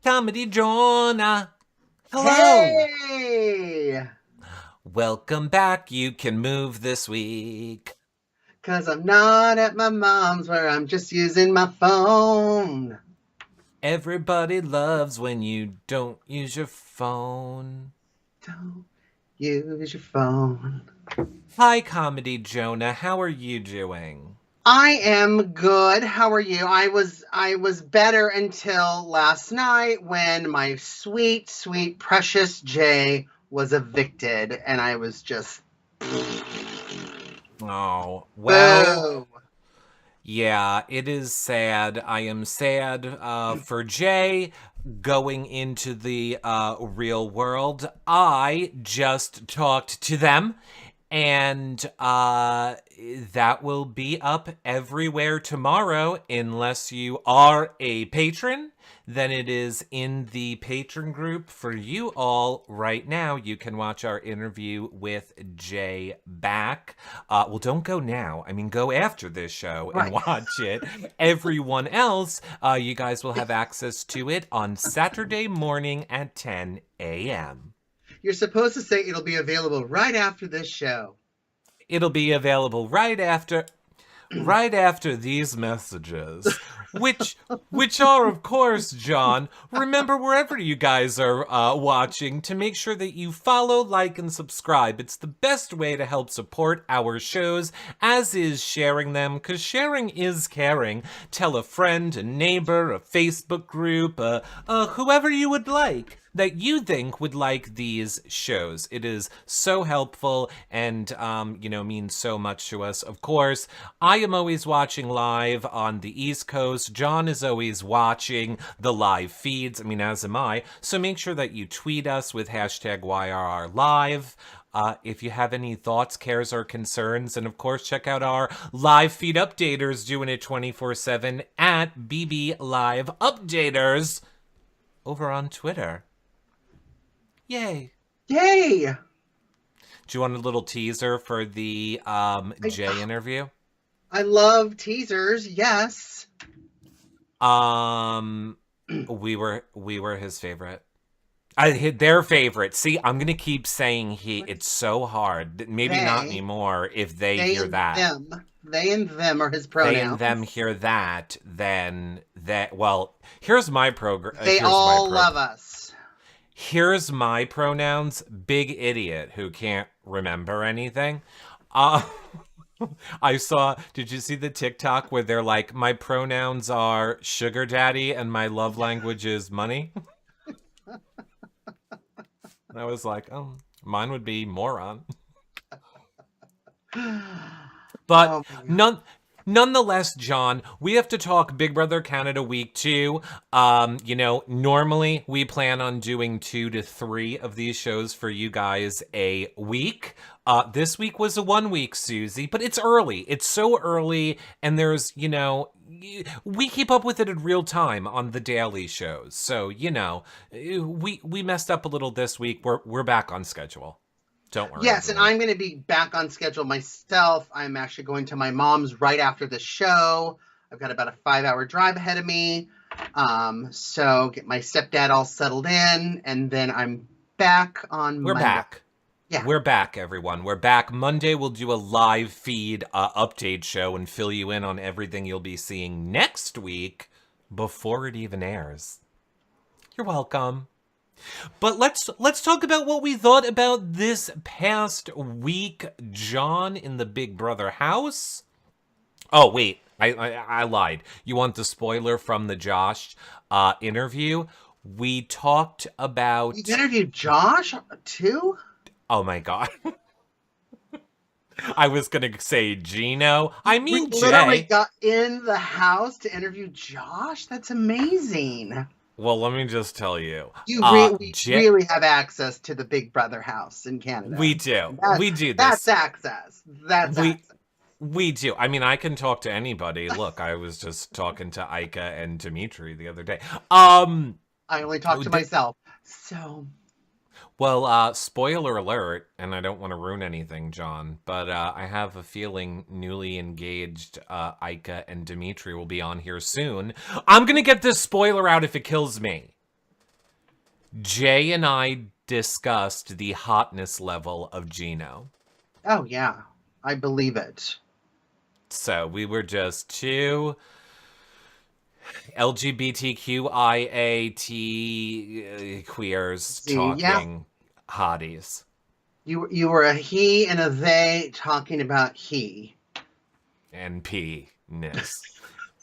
Comedy Jonah. Hello. Hey! Welcome back. You can move this week. Cause I'm not at my mom's where I'm just using my phone. Everybody loves when you don't use your phone. Don't use your phone. Hi, Comedy Jonah. How are you doing? I am good. How are you? I was better until last night when my sweet, sweet, precious Jay was evicted, and I was just Oh, well, boo. yeah, it is sad. I am sad for Jay going into the real world. I just talked to them, and that will be up everywhere tomorrow unless you are a patron. Then it is in the patron group for you all right now. You can watch our interview with Jay back. Well, don't go now. I mean, go after this show and Right. watch it. Everyone else, you guys will have access to it on Saturday morning at 10 a.m. You're supposed to say it'll be available right after this show. It'll be available right after these messages, which are, of course, John. Remember, wherever you guys are watching, to make sure that you follow, like, and subscribe. It's the best way to help support our shows, as is sharing them, because sharing is caring. Tell a friend, a neighbor, a Facebook group, whoever you would like that you think would like these shows. It is so helpful and, means so much to us. Of course, I am always watching live on the East Coast. John is always watching the live feeds. I mean, as am I. So make sure that you tweet us with hashtag YRRLive. If you have any thoughts, cares, or concerns, and of course, check out our live feed updaters doing it 24/7 at BB Live Updaters over on Twitter. Yay. Yay! Do you want a little teaser for the Jay interview? I love teasers, yes. We were his favorite. Their favorite. See, I'm gonna keep saying it's so hard. Maybe not anymore if they hear and that. They and them are his pronouns. They and them hear that, then that. Well, here's my program. They all love us. Here's my pronouns. Big idiot who can't remember anything. Did you see the TikTok where they're like, my pronouns are sugar daddy and my love language is money? And I was like, oh, mine would be moron. But nonetheless, John, we have to talk Big Brother Canada Week 2. Normally we plan on doing 2 to 3 of these shows for you guys a week. This week was a 1 week, Susie, but it's early. It's so early, and there's, we keep up with it in real time on the daily shows. So, we messed up a little this week. We're back on schedule. Don't worry. Yes, and I'm going to be back on schedule myself. I'm actually going to my mom's right after the show. I've got about a 5-hour drive ahead of me. So get my stepdad all settled in, and then I'm back on We're Monday. back. Yeah. We're back, everyone. We're back. Monday, we'll do a live feed update show and fill you in on everything you'll be seeing next week before it even airs. You're welcome. But let's talk about what we thought about this past week, John, in the Big Brother house. Oh, wait, I lied. You want the spoiler from the Josh interview? We talked about... You interviewed Josh, too? Oh, my God. I was going to say Gino. I mean, we Jay. literally got in the house to interview Josh? That's amazing. Well, let me just tell you. We really have access to the Big Brother house in Canada. We do. We do this. That's access. Access. We do. I mean, I can talk to anybody. Look, I was just talking to Ika and Dimitri the other day. I only talk to myself. So... Well, spoiler alert, and I don't want to ruin anything, John, but I have a feeling newly engaged Ika and Dimitri will be on here soon. I'm going to get this spoiler out if it kills me. Jay and I discussed the hotness level of Gino. Oh, yeah. I believe it. So we were just two LGBTQIA queers See, yeah. talking hotties You were a he and a they talking about he. and P-ness.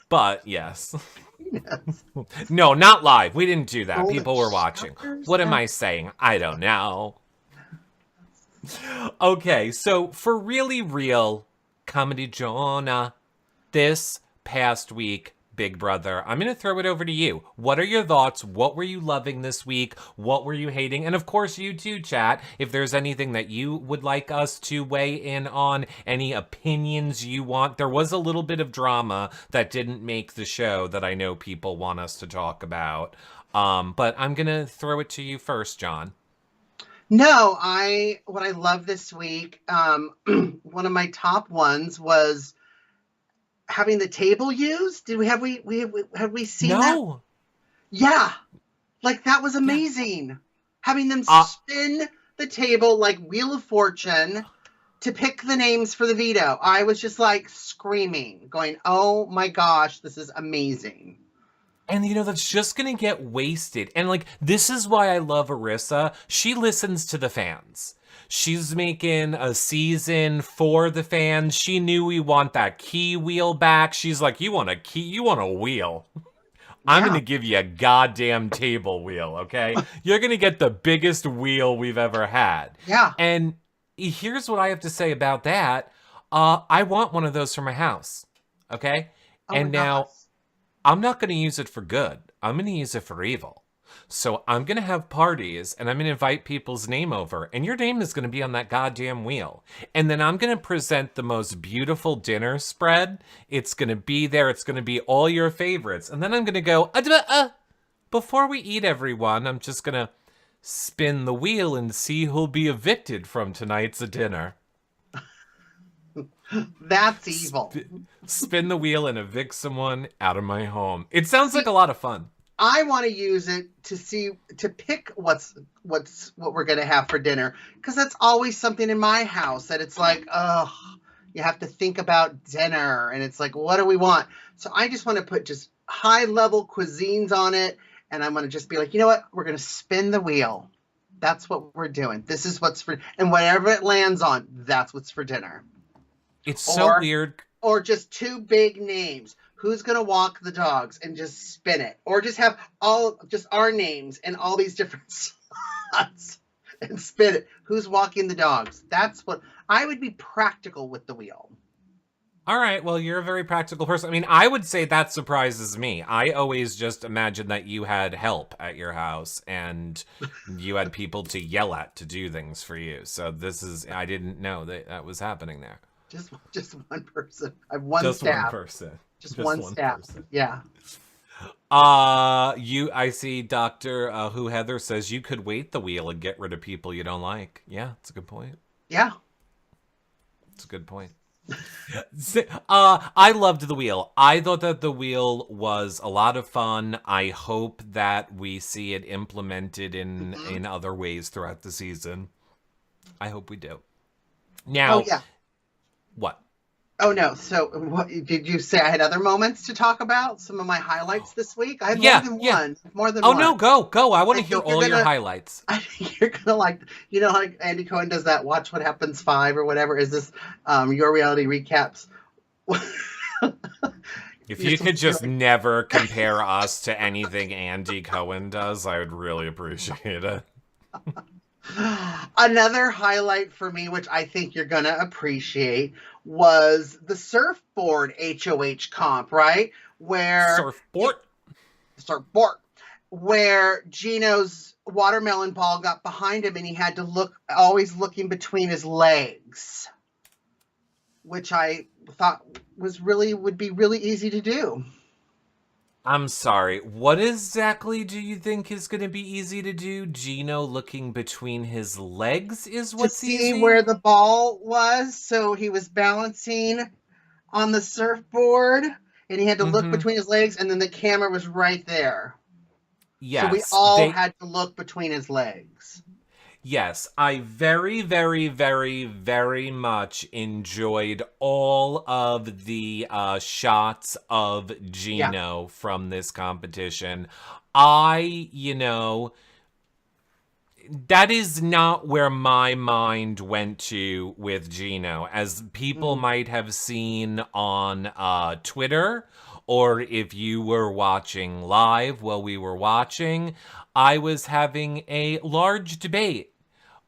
But yes. Yes. No, not live. We didn't do that. Golden People were watching. showers. What am I saying? I don't know. Okay, so for really real comedy Jonah, this past week, Big Brother, I'm going to throw it over to you. What are your thoughts? What were you loving this week? What were you hating? And of course, you too, chat. If there's anything that you would like us to weigh in on, any opinions you want. There was a little bit of drama that didn't make the show that I know people want us to talk about. But I'm going to throw it to you first, John. No, what I love this week, one of my top ones was having the table used. Did we have we seen that? No. Yeah. Like that was amazing. Having them spin the table like Wheel of Fortune to pick the names for the veto. I was just like screaming, going, "Oh my gosh, this is amazing." And you know, that's just gonna get wasted. And like, this is why I love Arissa. She listens to the fans. She's making a season for the fans. She knew we want that key wheel back. She's like, you want a key? You want a wheel? I'm Yeah. gonna give you a goddamn table wheel, okay? You're gonna get the biggest wheel we've ever had. Yeah. And here's what I have to say about that. I want one of those for my house, okay? Oh And my now, gosh. I'm not going to use it for good. I'm going to use it for evil. So I'm going to have parties and I'm going to invite people's name over and your name is going to be on that goddamn wheel. And then I'm going to present the most beautiful dinner spread. It's going to be there. It's going to be all your favorites. And then I'm going to go, before we eat everyone, I'm just going to spin the wheel and see who'll be evicted from tonight's dinner. That's evil. Spin the wheel and evict someone out of my home. It sounds like a lot of fun. I want to use it to pick what we're going to have for dinner, because that's always something in my house that it's like, oh, you have to think about dinner and it's like, what do we want? So I just want to put just high level cuisines on it, and I'm going to just be like, you know what? We're going to spin the wheel. That's what we're doing. This is what's for, and whatever it lands on, that's what's for dinner. It's so weird. Or just two big names. Who's going to walk the dogs, and just spin it? Or just have just our names and all these different slots and spin it. Who's walking the dogs? That's what I would be practical with the wheel. All right, well, you're a very practical person. I mean, I would say that surprises me. I always just imagined that you had help at your house and you had people to yell at to do things for you. So I didn't know that was happening there. Just one person. I have one just staff. One person. Just one staff. Person. Yeah. I see Dr. Who Heather says you could wait the wheel and get rid of people you don't like. Yeah, it's a good point. Yeah. It's a good point. I loved the wheel. I thought that the wheel was a lot of fun. I hope that we see it implemented in other ways throughout the season. I hope we do. Now, yeah. What? Oh no! So, what did you say? I had other moments to talk about. Some of my highlights this week. I had more than one. Oh no, go! I want to hear all your highlights. I think you're gonna like Andy Cohen does that Watch What Happens 5 or whatever. Is this your reality recaps? If you could just never compare us to anything Andy Cohen does, I would really appreciate it. Another highlight for me, which I think you're going to appreciate, was the surfboard HOH comp, right? Surfboard. Where Gino's watermelon ball got behind him and he had to always looking between his legs, which I thought would be really easy to do. I'm sorry. What exactly do you think is going to be easy to do? Gino looking between his legs is what's easy? To see where the ball was. So he was balancing on the surfboard and he had to look between his legs, and then the camera was right there. So we Yes, all had to look between his legs. yes, I very, very, very, very much enjoyed all of the shots of Yeah. Gino from this competition. I, that is not where my mind went to with Gino. As people Mm. might have seen on Twitter, or if you were watching live while we were watching, I was having a large debate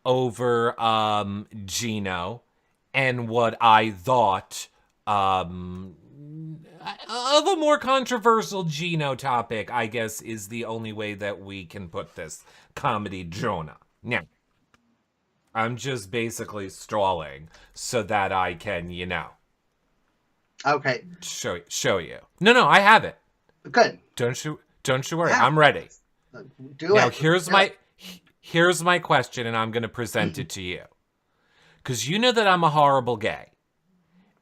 over Gino and what I thought of a more controversial Gino topic, I guess, is the only way that we can put this. Comedy Jonah. Now, I'm just basically stalling so that I can, Okay. show you. No, I have it. Good. Don't you worry. Yeah. I'm ready. Do Now it. here's my question, and I'm going to present it to you. Because you know that I'm a horrible gay,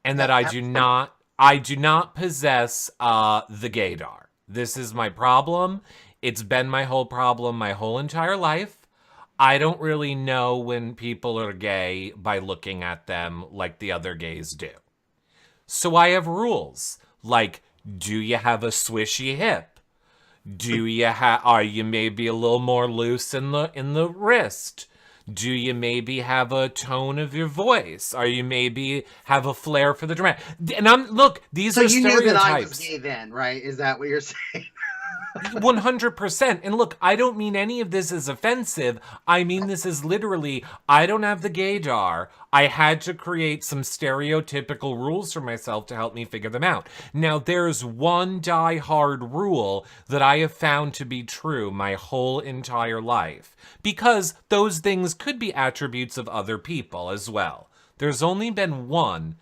and that I do not possess the gaydar. This is my problem. It's been my whole problem my whole entire life. I don't really know when people are gay by looking at them like the other gays do. So I have rules like, do you have a swishy hip? Are you maybe a little more loose in the wrist? Do you maybe have a tone of your voice? Are you maybe have a flair for the dramatic? And these are So you stereotypes. knew that I was gay then, right? Is that what you're saying? 100%. And look, I don't mean any of this is offensive. I mean this is literally, I don't have the gaydar. I had to create some stereotypical rules for myself to help me figure them out. Now, there's one die-hard rule that I have found to be true my whole entire life, because those things could be attributes of other people as well. There's only been one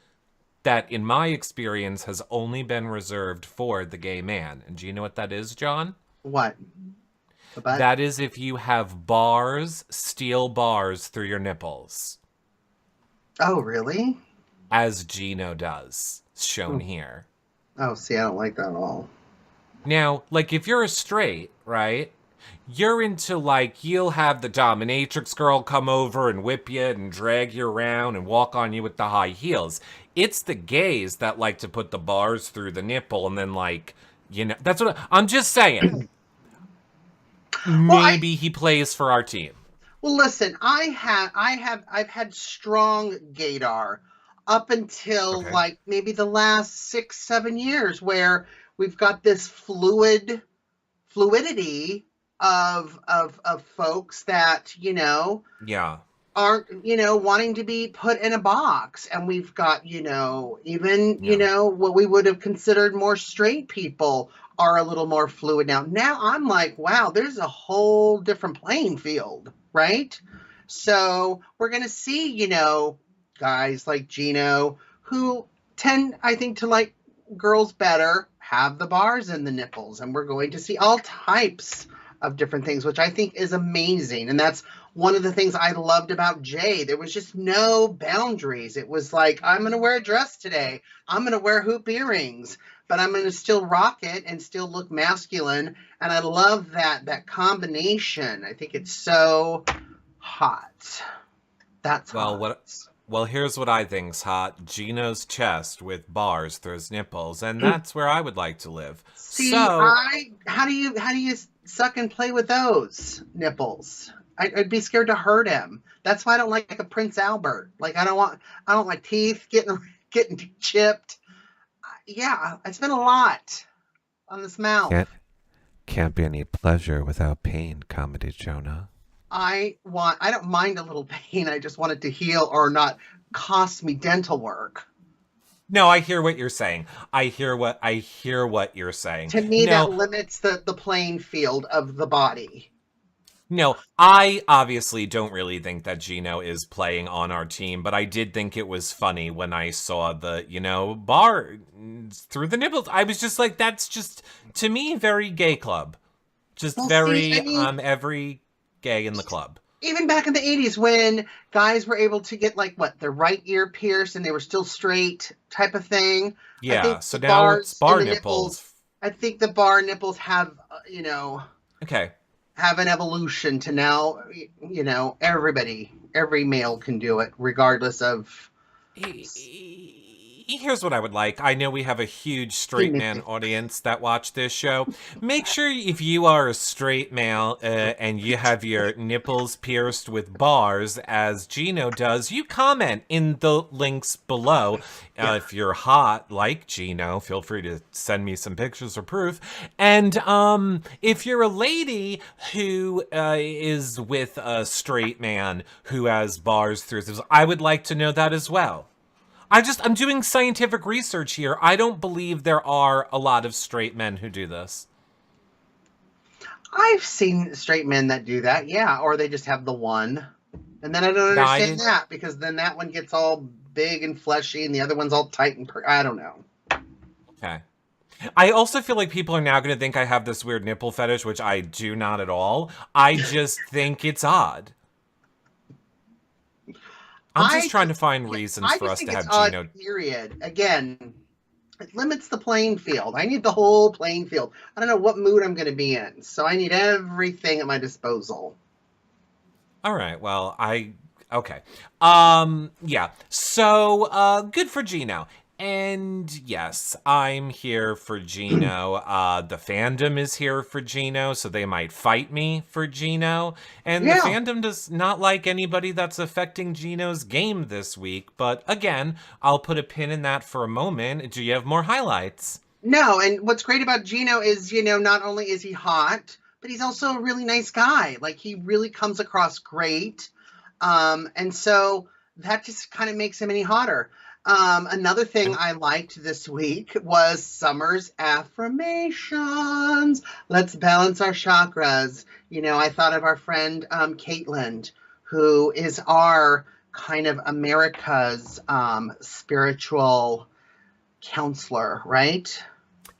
that, in my experience, has only been reserved for the gay man. And do you know what that is, John? What? That is if you have steel bars through your nipples. Oh, really? As Gino does, shown here. Oh, see, I don't like that at all. Now, like, if you're a straight, right? You're into, like, you'll have the dominatrix girl come over and whip you and drag you around and walk on you with the high heels. It's the gays that like to put the bars through the nipple and then, like, that's what I'm just saying. Maybe he plays for our team. Well, listen, I've had strong gaydar up until like maybe the last 6-7 years, where we've got this fluidity of folks that aren't wanting to be put in a box, and we've got what we would have considered more straight people are a little more fluid now. I'm like, wow, there's a whole different playing field, right? So we're gonna see guys like Gino, who tend, I think, to like girls better, have the bars in the nipples, and we're going to see all types of different things, which I think is amazing. And that's one of the things I loved about Jay. There was just no boundaries. It was like, I'm going to wear a dress today. I'm going to wear hoop earrings, but I'm going to still rock it and still look masculine. And I love that combination. I think it's so hot. That's hot. Well, here's what I think's hot. Gino's chest with bars through his nipples, and that's where I would like to live. See, so, how do you suck and play with those nipples? I'd be scared to hurt him. That's why I don't like a Prince Albert. Like, I don't like teeth getting chipped. Yeah, I spent a lot on this mouth. Can't be any pleasure without pain, Comedy Jonah. I don't mind a little pain. I just want it to heal or not cost me dental work. No, I hear what you're saying. I hear what you're saying. To me, that limits the playing field of the body. No, I obviously don't really think that Gino is playing on our team, but I did think it was funny when I saw the, bar through the nipples. I was just like, that's just, to me, very gay club. Just every gay in the club. Even back in the 80s, when guys were able to get their right ear pierced and they were still straight type of thing. Yeah, so now it's bar nipples. I think the bar nipples have, Okay. have an evolution to now, every male can do it, regardless of Here's what I would like. I know we have a huge straight man audience that watch this show. Make sure if you are a straight male and you have your nipples pierced with bars, as Gino does, you comment in the links below. If you're hot like Gino, feel free to send me some pictures or proof. And if you're a lady who is with a straight man who has bars through his, I would like to know that as well. I'm doing scientific research here. I don't believe there are a lot of straight men who do this. I've seen straight men that do that, yeah, or they just have the one. And then I don't understand that, because then that one gets all big and fleshy and the other one's all tight and I don't know. Okay. I also feel like people are now going to think I have this weird nipple fetish, which I do not at all. I just think it's odd. I'm just trying to find reasons for us to have Gino. Period. Again, it limits the playing field. I need the whole playing field. I don't know what mood I'm going to be in, so I need everything at my disposal. All right. Well, okay. Yeah. So, good for Gino. And yes, I'm here for Gino. The fandom is here for Gino, so they might fight me for Gino. And the fandom does not like anybody that's affecting Gino's game this week. But again, I'll put a pin in that for a moment. Do you have more highlights? No, and what's great about Gino is, not only is he hot, but he's also a really nice guy. Like, he really comes across great. And so that just kind of makes him any hotter. Another thing I liked this week was Summer's affirmations. Let's balance our chakras. I thought of our friend Caitlin, who is our kind of America's spiritual counselor, right?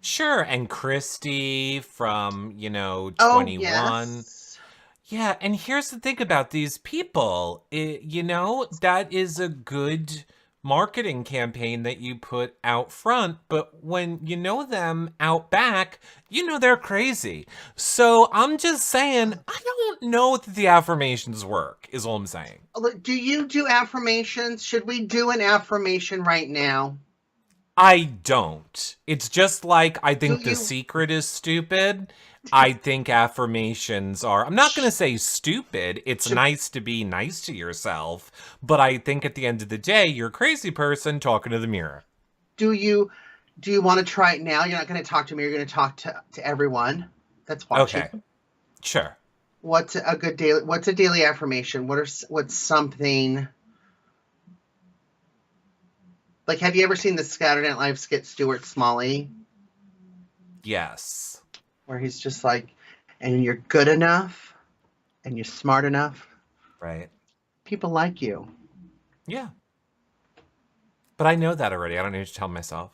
Sure, and Christy from, 21. Oh, yes. Yeah, and here's the thing about these people. That is a good marketing campaign that you put out front, but when you know them out back, they're crazy. So I'm just saying, I don't know that the affirmations work, is all I'm saying. Do you do affirmations? Should we do an affirmation right now? I don't. It's just like, I think The Secret is stupid. I think affirmations are, I'm not going to say stupid. It's nice to be nice to yourself. But I think at the end of the day, you're a crazy person talking to the mirror. Do you want to try it now? You're not going to talk to me. You're going to talk to everyone that's watching. Okay. Sure. What's a daily affirmation? What's something... Like, have you ever seen the Saturday Night Live skit Stuart Smalley? Yes. Where he's just like, and you're good enough, and you're smart enough. Right. People like you. Yeah. But I know that already. I don't need to tell myself.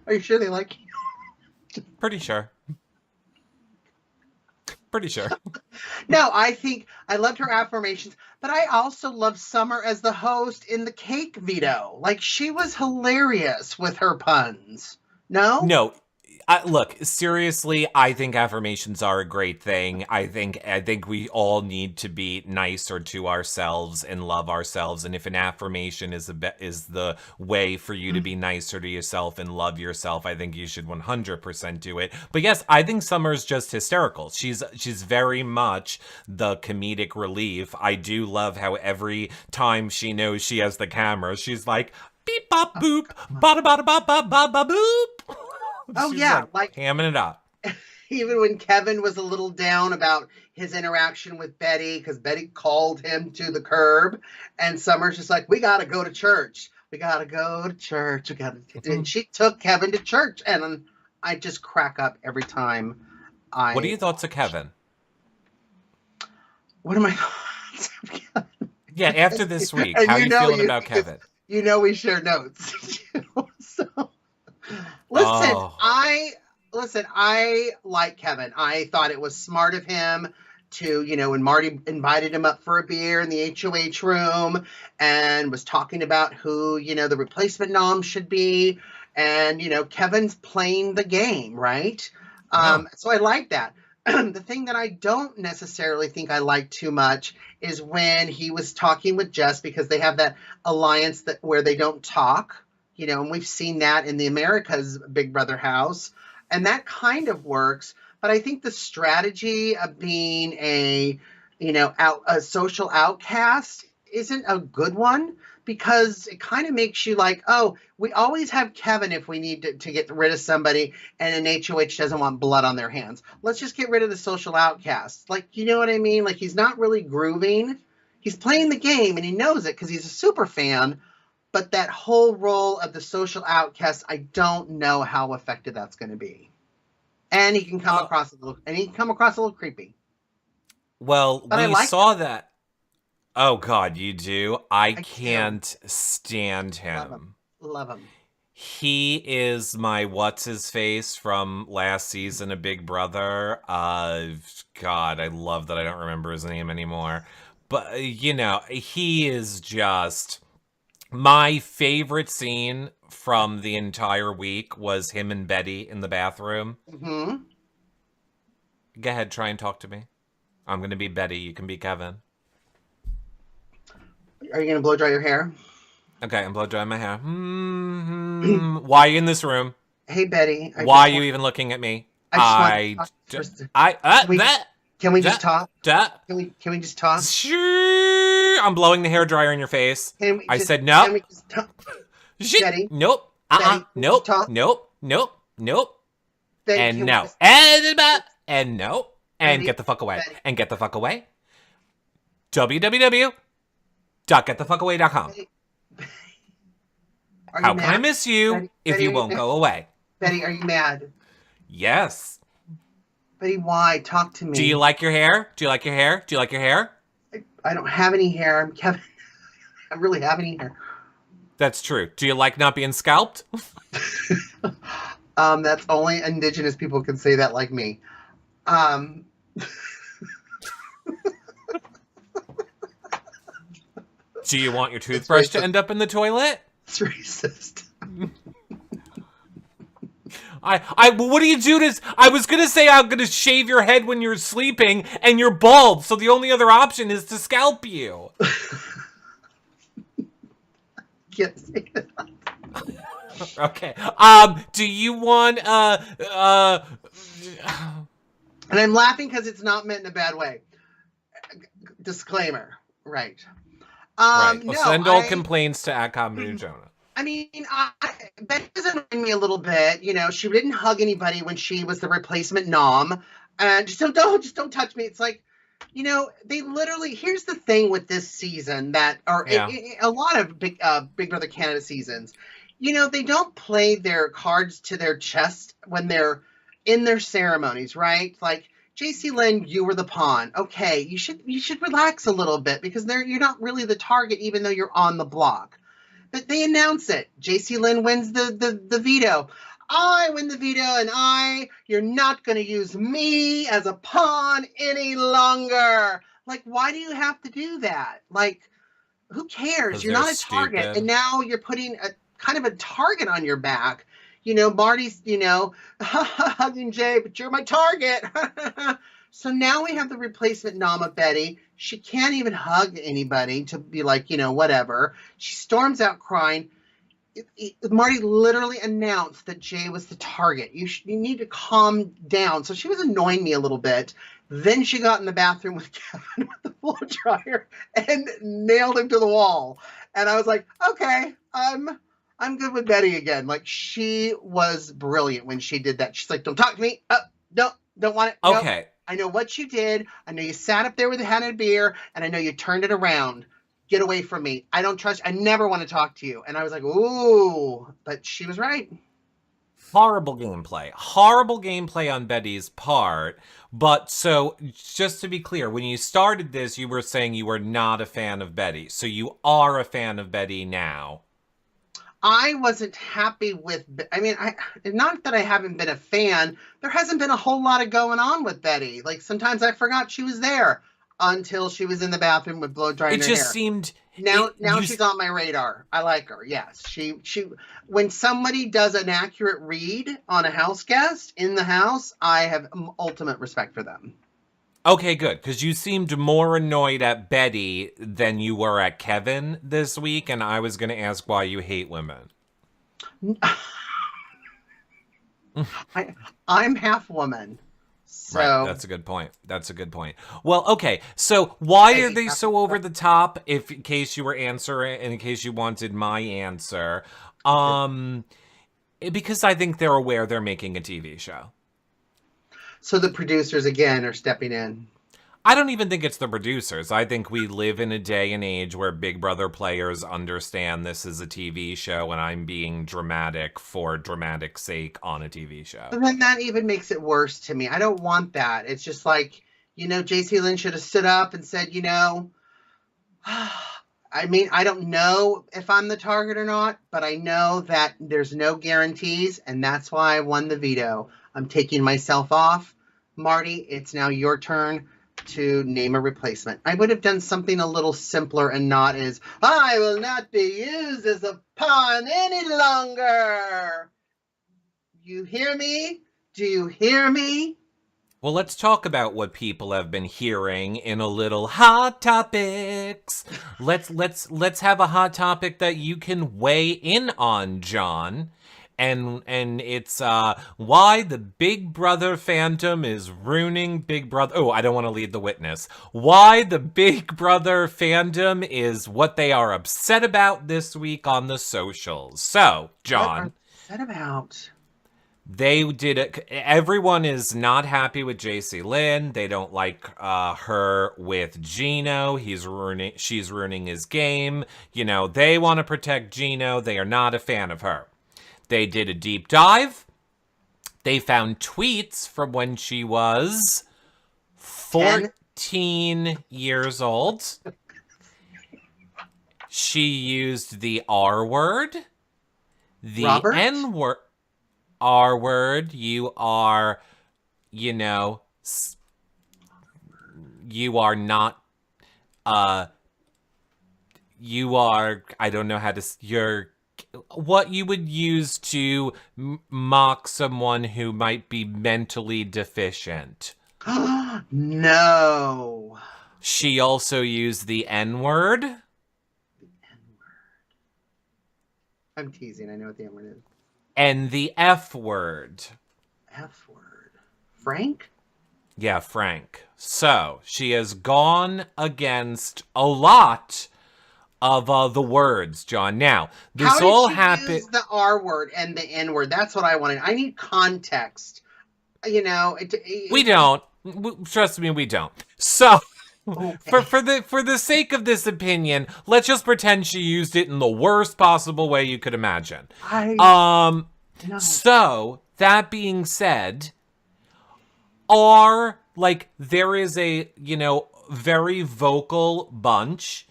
Are you sure they like you? Pretty sure. Pretty sure. No, I think I loved her affirmations, but I also love Summer as the host in the cake veto. Like, she was hilarious with her puns. No? No. Look, seriously, I think affirmations are a great thing. I think we all need to be nicer to ourselves and love ourselves. And if an affirmation is the way for you to be nicer to yourself and love yourself, I think you should 100% do it. But yes, I think Summer's just hysterical. She's very much the comedic relief. I do love how every time she knows she has the camera, she's like, beep bop boop, bada bada bop bop bop bop boop. Oh, yeah. Like hamming it up. Even when Kevin was a little down about his interaction with Betty, because Betty called him to the curb, and Summer's just like, we got to go to church. We got to go to church. And she took Kevin to church, and I just crack up every time. What are your thoughts of Kevin? What are my thoughts of Kevin? Yeah, after this week, how are you feeling about Kevin? We share notes. So... I like Kevin. I thought it was smart of him to, when Marty invited him up for a beer in the HOH room and was talking about who, the replacement nom should be. And, Kevin's playing the game, right? So I like that. the thing that I don't necessarily think I like too much is when he was talking with Jess, because they have that alliance that where they don't talk, and we've seen that in the America's Big Brother house, and that kind of works. But I think the strategy of being a social outcast isn't a good one, because it kind of makes you like, oh, we always have Kevin if we need to get rid of somebody, and an HOH doesn't want blood on their hands. Let's just get rid of the social outcast. Like, you know what I mean? Like, he's not really grooving. He's playing the game, and he knows it because he's a super fan. But that whole role of the social outcast, I don't know how effective that's going to be. And he can come across a little creepy. Well, but we like saw that. Oh God, you do? I can't do. stand him. Love him. He is my what's-his-face from last season of Big Brother. God, I love that I don't remember his name anymore. But, he is just... My favorite scene from the entire week was him and Betty in the bathroom. Mm-hmm. Go ahead, try and talk to me. I'm going to be Betty. You can be Kevin. Are you going to blow dry your hair? Okay, I'm blow drying my hair. Why are you in this room? Hey, Betty. Why are you even looking at me? Can we just talk? Can we just talk? I'm blowing the hair dryer in your face. I said no. Can we just talk? Betty? Nope. Betty, Nope. talk? Nope. Betty, And no. just... And no. And Betty, get the fuck away. Betty. And get the fuck away. www.getthefuckaway.com. How can I miss you Betty, if you won't go away? Betty, are you mad? Yes. Betty, why? Talk to me. Do you like your hair? I don't have any hair. I'm Kevin. I don't really have any hair. That's true. Do you like not being scalped? That's only Indigenous people can say that, like me. Do you want your toothbrush to end up in the toilet? It's racist. What do you do to... I was going to say I'm going to shave your head when you're sleeping, and you're bald, so the only other option is to scalp you. Can't say that. Okay. Do you want, And I'm laughing because it's not meant in a bad way. Disclaimer. Right. Right. No, Send all complaints to @ComedyJonah. I mean, Betty does annoy me a little bit. She didn't hug anybody when she was the replacement nom. And just don't touch me. It's like, they literally, here's the thing with this season a lot of Big Brother Canada seasons, they don't play their cards to their chest when they're in their ceremonies, right? Like, JC Lynn, you were the pawn. Okay, you should relax a little bit, because you're not really the target, even though you're on the block. But they announce it. JC Lynn wins the veto. I win the veto, and you're not going to use me as a pawn any longer. Like, why do you have to do that? Like, who cares? You're not a target. Stupid. And now you're putting a kind of a target on your back. Marty's, hugging Jay, but you're my target. So now we have the replacement nom of Betty. She can't even hug anybody to be like, whatever. She storms out crying. Marty literally announced that Jay was the target. You need to calm down. So she was annoying me a little bit. Then she got in the bathroom with Kevin with the blow dryer and nailed him to the wall. And I was like, okay, I'm good with Betty again. Like, she was brilliant when she did that. She's like, don't talk to me. No, don't want it. Okay. No. I know what you did. I know you sat up there with a hand of beer, and I know you turned it around. Get away from me. I don't trust. I never want to talk to you. And I was like, ooh, but she was right. Horrible gameplay on Betty's part. But so, just to be clear, when you started this, you were saying you were not a fan of Betty. So you are a fan of Betty now. I wasn't happy with, not that I haven't been a fan, there hasn't been a whole lot of going on with Betty. Like, sometimes I forgot she was there. until she was in the bathroom with blow drying It her just hair. seemed Now she's on my radar. I like her. Yes, she when somebody does an accurate read on a house guest in the house, I have ultimate respect for them. Okay, good, because you seemed more annoyed at Betty than you were at Kevin this week, and I was going to ask why you hate women. I'm half woman. So Right, that's a good point. That's a good point. Well, okay, so why are they so over the top? If in case you were answering, in case you wanted my answer, because I think they're aware they're making a TV show. So the producers again are stepping in. I don't even think it's the producers. I think we live in a day and age where Big Brother players understand this is a TV show and I'm being dramatic for dramatic sake on a TV show. And then that even makes it worse to me. I don't want that. It's just like, JC Lynn should have stood up and said, I mean, I don't know if I'm the target or not, but I know that there's no guarantees, and that's why I won the veto. I'm taking myself off. Marty, it's now your turn to name a replacement. I would have done something a little simpler and not as, I will not be used as a pawn any longer. You hear me? Do you hear me? Well, let's talk about what people have been hearing in a little hot topics. Let's have a hot topic that you can weigh in on, John. And it's why the Big Brother fandom is ruining Big Brother. Oh, I don't want to lead the witness. Why the Big Brother fandom is what they are upset about this week on the socials. So, John. What are they upset about? They did it. Everyone is not happy with JC Lynn. They don't like her with Gino. She's ruining his game. They want to protect Gino. They are not a fan of her. They did a deep dive. They found tweets from when she was 14 years old. She used the R word, the Robert? N word. R word. You are, you are not, you are, I don't know how to, you're, what you would use to mock someone who might be mentally deficient. No. She also used the N word. The N word. I'm teasing. I know what the N word is. And the F word. F word. Frank? Yeah, Frank. So, she has gone against a lot of the words, John. Now, this all happened. Use the R word and the N word. That's what I wanted. I need context. We don't. Trust me, we don't. So, okay. for the sake of this opinion, let's just pretend she used it in the worst possible way you could imagine. No. So that being said, there is a very vocal bunch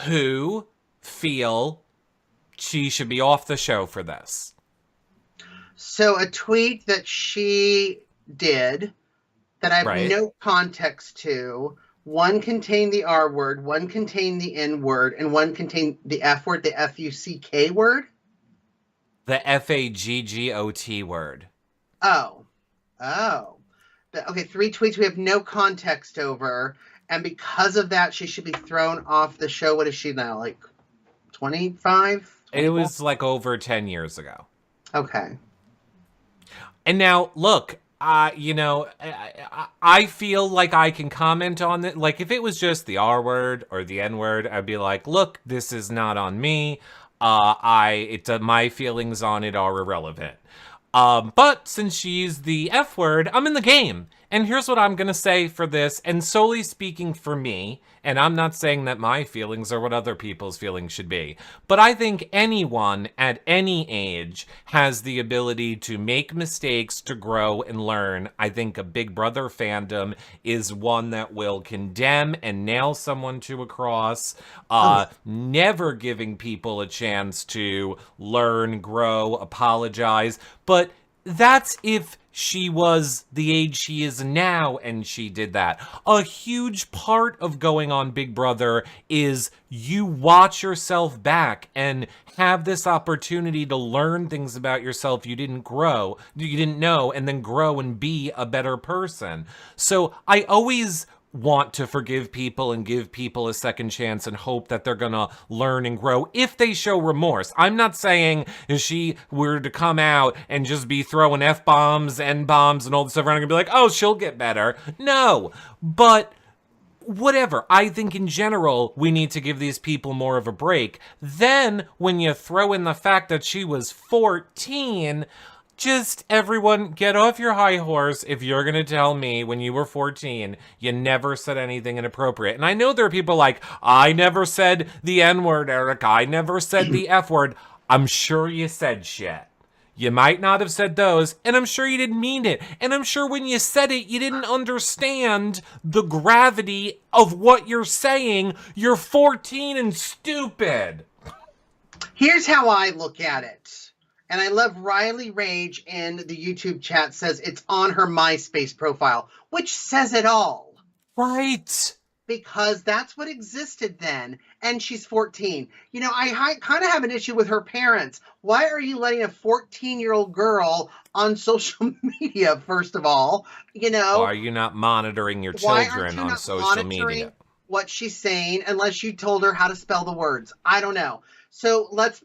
who feel she should be off the show for this. So a tweet that she did that I have no context to, one contained the R word, one contained the N word, and one contained the F word, the F-U-C-K word? The F-A-G-G-O-T word. Oh. Okay, 3 tweets we have no context over, and because of that, she should be thrown off the show. What is she now, like 25? It was like over 10 years ago. Okay. And now, look, I feel like I can comment on it. Like, if it was just the R word or the N word, I'd be like, look, this is not on me. My feelings on it are irrelevant. But since she used the F word, I'm in the game. And here's what I'm going to say for this, and solely speaking for me, and I'm not saying that my feelings are what other people's feelings should be, but I think anyone at any age has the ability to make mistakes, to grow and learn. I think a Big Brother fandom is one that will condemn and nail someone to a cross, never giving people a chance to learn, grow, apologize, but That's if she was the age she is now and she did that. A huge part of going on Big Brother is you watch yourself back and have this opportunity to learn things about yourself you didn't know, and then grow and be a better person. So I always want to forgive people and give people a second chance and hope that they're gonna learn and grow if they show remorse. I'm not saying if she were to come out and just be throwing F-bombs, N-bombs, and all this stuff around and be like, oh, she'll get better. No, but whatever. I think in general, we need to give these people more of a break. Then, when you throw in the fact that she was 14, just everyone get off your high horse if you're going to tell me when you were 14, you never said anything inappropriate. And I know there are people like, I never said the N-word, Eric. I never said the F-word. I'm sure you said shit. You might not have said those, and I'm sure you didn't mean it. And I'm sure when you said it, you didn't understand the gravity of what you're saying. You're 14 and stupid. Here's how I look at it. And I love Riley Rage in the YouTube chat says it's on her MySpace profile, which says it all. Right. Because that's what existed then. And she's 14. You know, I kind of have an issue with her parents. Why are you letting a 14-year-old girl on social media, first of all? You know, why are you not monitoring your children on social media? What she's saying, unless you told her how to spell the words. I don't know. So let's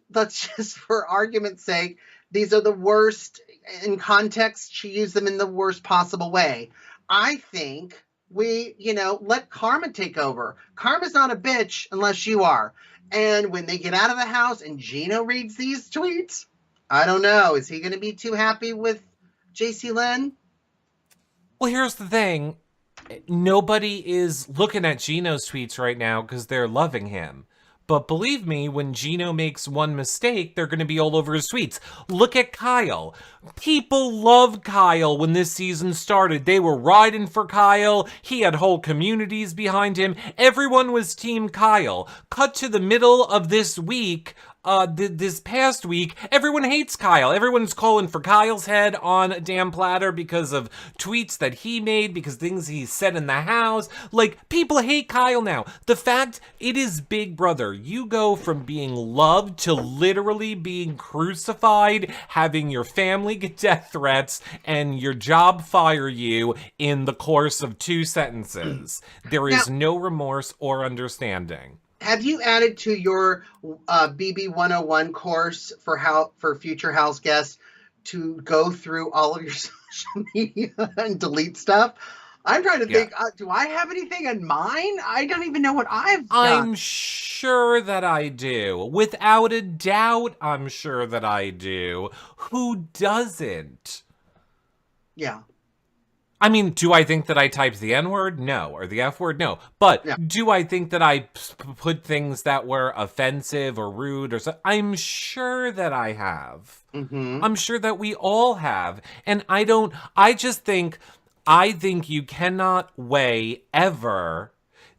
just, for argument's sake, these are the worst in context. She used them in the worst possible way. I think we, let karma take over. Karma's not a bitch unless you are. And when they get out of the house and Gino reads these tweets, I don't know. Is he going to be too happy with JC Lynn? Well, here's the thing. Nobody is looking at Gino's tweets right now because they're loving him. But believe me, when Gino makes one mistake, they're going to be all over his tweets. Look at Kyle. People loved Kyle when this season started. They were riding for Kyle. He had whole communities behind him. Everyone was Team Kyle. Cut to the middle of this week, this past week, everyone hates Kyle. Everyone's calling for Kyle's head on a damn platter because of tweets that he made, because things he said in the house. Like, people hate Kyle now. The fact it is Big Brother, you go from being loved to literally being crucified, having your family get death threats, and your job fire you in the course of 2 sentences. There is no remorse or understanding. Have you added to your BB 101 course for future house guests to go through all of your social media and delete stuff? I'm trying to think, do I have anything in mine? I don't even know what I've done. I'm sure that I do. Without a doubt, I'm sure that I do. Who doesn't? Yeah. I mean, do I think that I typed the N-word? No. Or the F-word? No. But do I think that I put things that were offensive or rude or so? I'm sure that I have. Mm-hmm. I'm sure that we all have. And I think you cannot weigh ever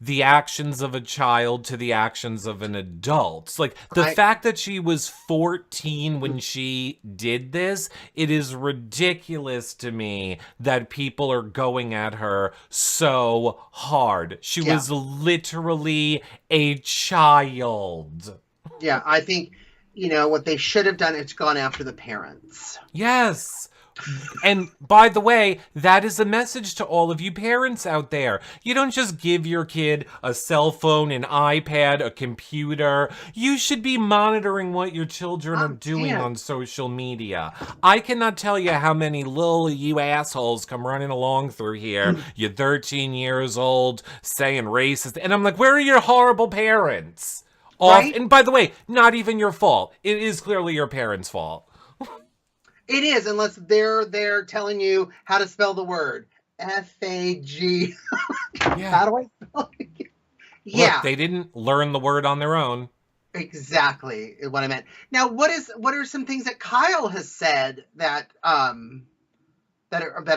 the actions of a child to the actions of an adult. Like, the fact that she was 14 when she did this, it is ridiculous to me that people are going at her so hard. She was literally a child. Yeah, I think, what they should have done is gone after the parents. Yes. And by the way, that is a message to all of you parents out there. You don't just give your kid a cell phone, an iPad, a computer. You should be monitoring what your children are doing on social media. I cannot tell you how many little you assholes come running along through here. You're 13 years old, saying racist. And I'm like, where are your horrible parents? Right? And by the way, not even your fault. It is clearly your parents' fault. It is, unless they're telling you how to spell the word. F-A-G. How do I spell it? Yeah. Look, they didn't learn the word on their own. Exactly what I meant. Now, what are some things that Kyle has said that are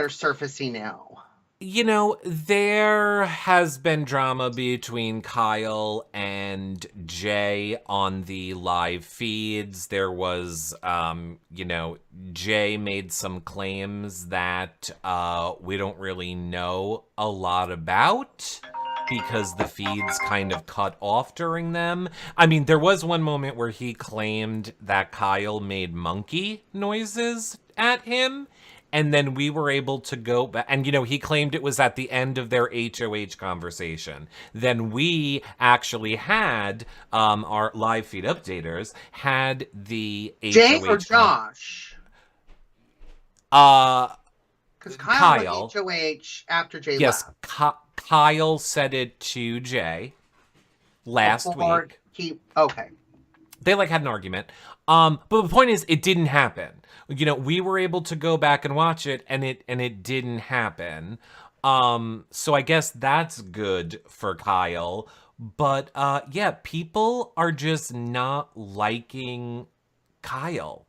surfacing now? You know, there has been drama between Kyle and Jay on the live feeds. There was, Jay made some claims that we don't really know a lot about because the feeds kind of cut off during them. I mean, there was one moment where he claimed that Kyle made monkey noises at him. And then we were able to go back, and he claimed it was at the end of their HOH conversation. Then we actually had, our live feed updaters had the Jay HOH. or Josh? Because Kyle went HOH after Jay yes, left. Kyle said it to Jay last week. Okay. They had an argument. But the point is, it didn't happen. We were able to go back and watch it, and it didn't happen. So I guess that's good for Kyle. But yeah, people are just not liking Kyle.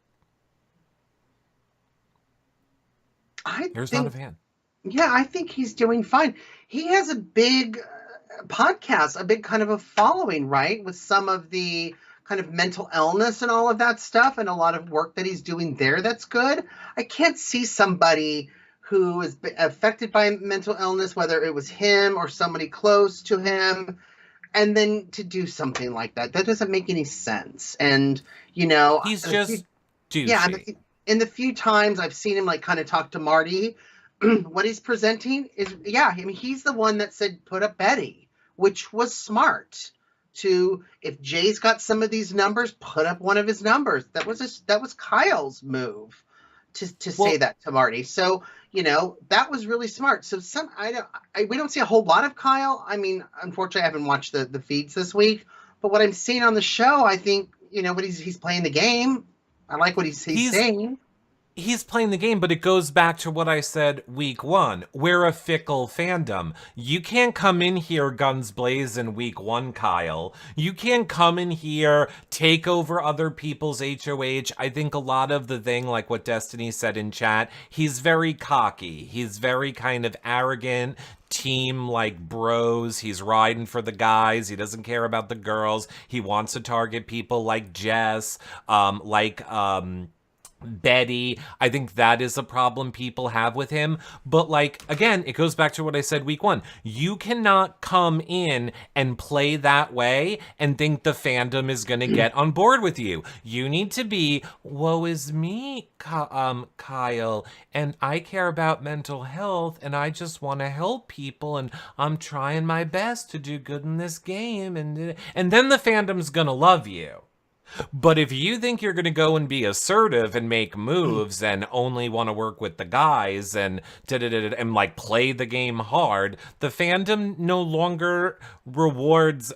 Here's not a fan. Yeah, I think he's doing fine. He has a big podcast, a big kind of a following, right? With some of the kind of mental illness and all of that stuff, and a lot of work that he's doing there that's good. I can't see somebody who is affected by mental illness, whether it was him or somebody close to him, and then to do something like that. That doesn't make any sense. And, he's just douchey. Yeah, in the few times I've seen him kind of talk to Marty, what he's presenting is, he's the one that said, put up Betty, which was smart. If Jay's got some of these numbers, put up one of his numbers. That was Kyle's move to say that to Marty. So, that was really smart. So we don't see a whole lot of Kyle. I mean, unfortunately, I haven't watched the feeds this week, but what I'm seeing on the show, I think, what he's playing the game. I like what he's saying. He's playing the game, but it goes back to what I said week one. We're a fickle fandom. You can't come in here guns blazing week one, Kyle. You can't come in here, take over other people's HOH. I think a lot of the thing, like what Destiny said in chat, he's very cocky. He's very kind of arrogant. Team bros. He's riding for the guys. He doesn't care about the girls. He wants to target people like Jess, Betty. I think that is a problem people have with him. But again, it goes back to what I said week one. You cannot come in and play that way and think the fandom is going to get on board with you. You need to be, woe is me, Kyle, and I care about mental health, and I just want to help people, and I'm trying my best to do good in this game, and then the fandom's going to love you. But if you think you're going to go and be assertive and make moves and only want to work with the guys and play the game hard, the fandom no longer rewards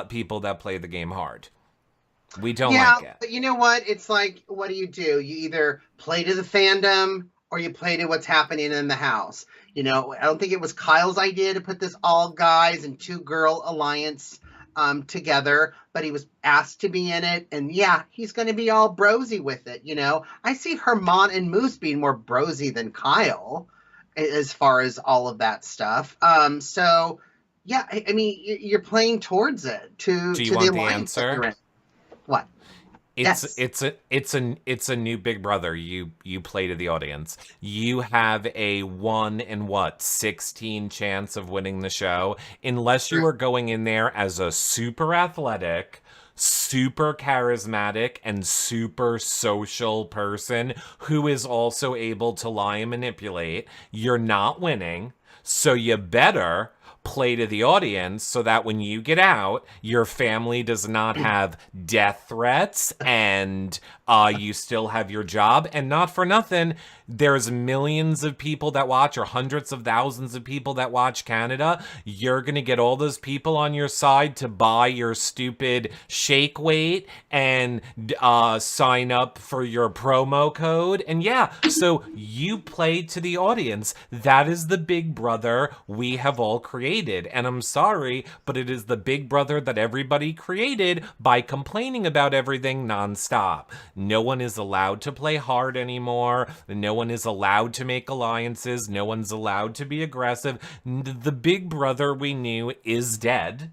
people that play the game hard. We don't like it. But you know what? It's what do? You either play to the fandom or you play to what's happening in the house. I don't think it was Kyle's idea to put this all guys and 2-girl alliance together, but he was asked to be in it, and he's going to be all brosy with it. I see Herman and Moose being more brosy than Kyle as far as all of that stuff. So I mean, you're playing towards it to the alliance. What? It's a new Big Brother. You play to the audience. You have a 1 in 16 chance of winning the show, unless you are going in there as a super athletic, super charismatic, and super social person who is also able to lie and manipulate. You're not winning, so you better play to the audience so that when you get out, your family does not have death threats and you still have your job. And not for nothing, there's millions of people that watch, or hundreds of thousands of people that watch Canada. You're going to get all those people on your side to buy your stupid shake weight and sign up for your promo code. And yeah, so you play to the audience. That is the Big Brother we have all created. created. And I'm sorry, but it is the big brother that everybody created by complaining about everything nonstop. No one is allowed to play hard anymore. No one is allowed to make alliances. No one's allowed to be aggressive. The big brother we knew is dead.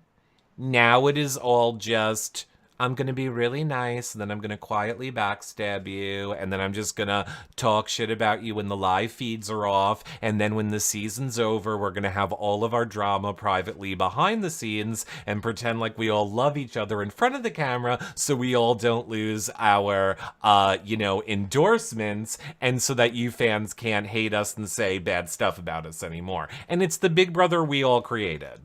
Now it is all just, I'm going to be really nice, and then I'm going to quietly backstab you, and then I'm just going to talk shit about you when the live feeds are off, and then when the season's over, we're going to have all of our drama privately behind the scenes and pretend like we all love each other in front of the camera so we all don't lose our, endorsements, and so that you fans can't hate us and say bad stuff about us anymore. And it's the big brother we all created.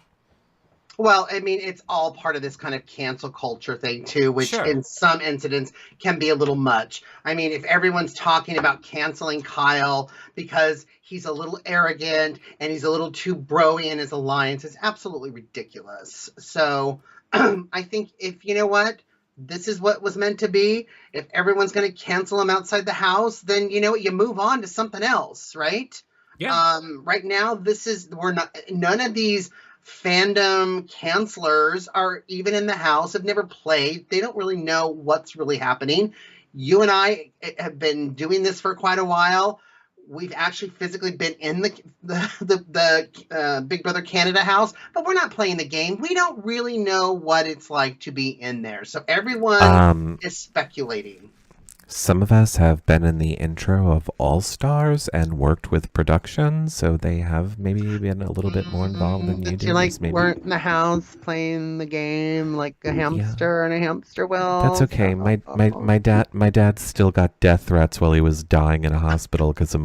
Well, I mean, it's all part of this kind of cancel culture thing, too, which Sure. in some incidents can be a little much. I mean, if everyone's talking about canceling Kyle because he's a little arrogant and he's a little too bro-y in his alliance, it's absolutely ridiculous. So I think if, you know what, this is what was meant to be. If everyone's going to cancel him outside the house, then, you know what, you move on to something else, right? Yeah. Right now, none of these fandom cancelers are even in the house, have never played. They don't really know what's really happening. You and I have been doing this for quite a while. We've actually physically been in the Big Brother Canada house, but we're not playing the game. We don't really know what it's like to be in there. So everyone is speculating. Some of us have been in the intro of All Stars and worked with production, so they have maybe been a little bit more involved than you do. You weren't in the house playing the game like a hamster in a hamster wheel. That's okay. My dad still got death threats while he was dying in a hospital because of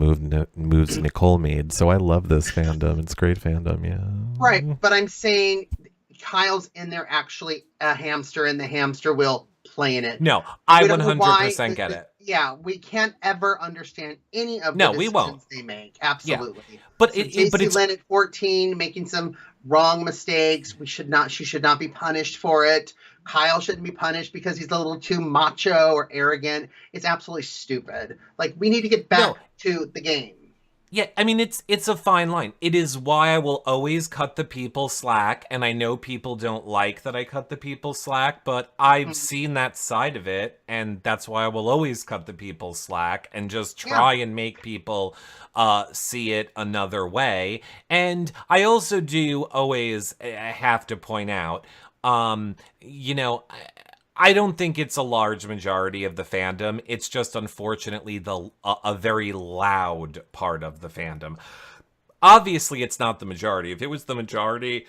moves Nicole made. So I love this fandom. It's great fandom, yeah. Right, but I'm saying Kyle's in there actually a hamster in the hamster wheel playing it. No, I 100% get it. Yeah, we can't ever understand any of the decisions they make. Absolutely. Yeah. But so it's Lynn at 14 making some wrong mistakes. She should not be punished for it. Kyle shouldn't be punished because he's a little too macho or arrogant. It's absolutely stupid. Like, we need to get back to the game. Yeah, I mean, it's a fine line. It is why I will always cut the people slack, and I know people don't like that I cut the people slack, but I've seen that side of it, and that's why I will always cut the people slack and just try and make people see it another way. And I also do always have to point out, I don't think it's a large majority of the fandom. It's just, unfortunately, a very loud part of the fandom. Obviously, it's not the majority. If it was the majority,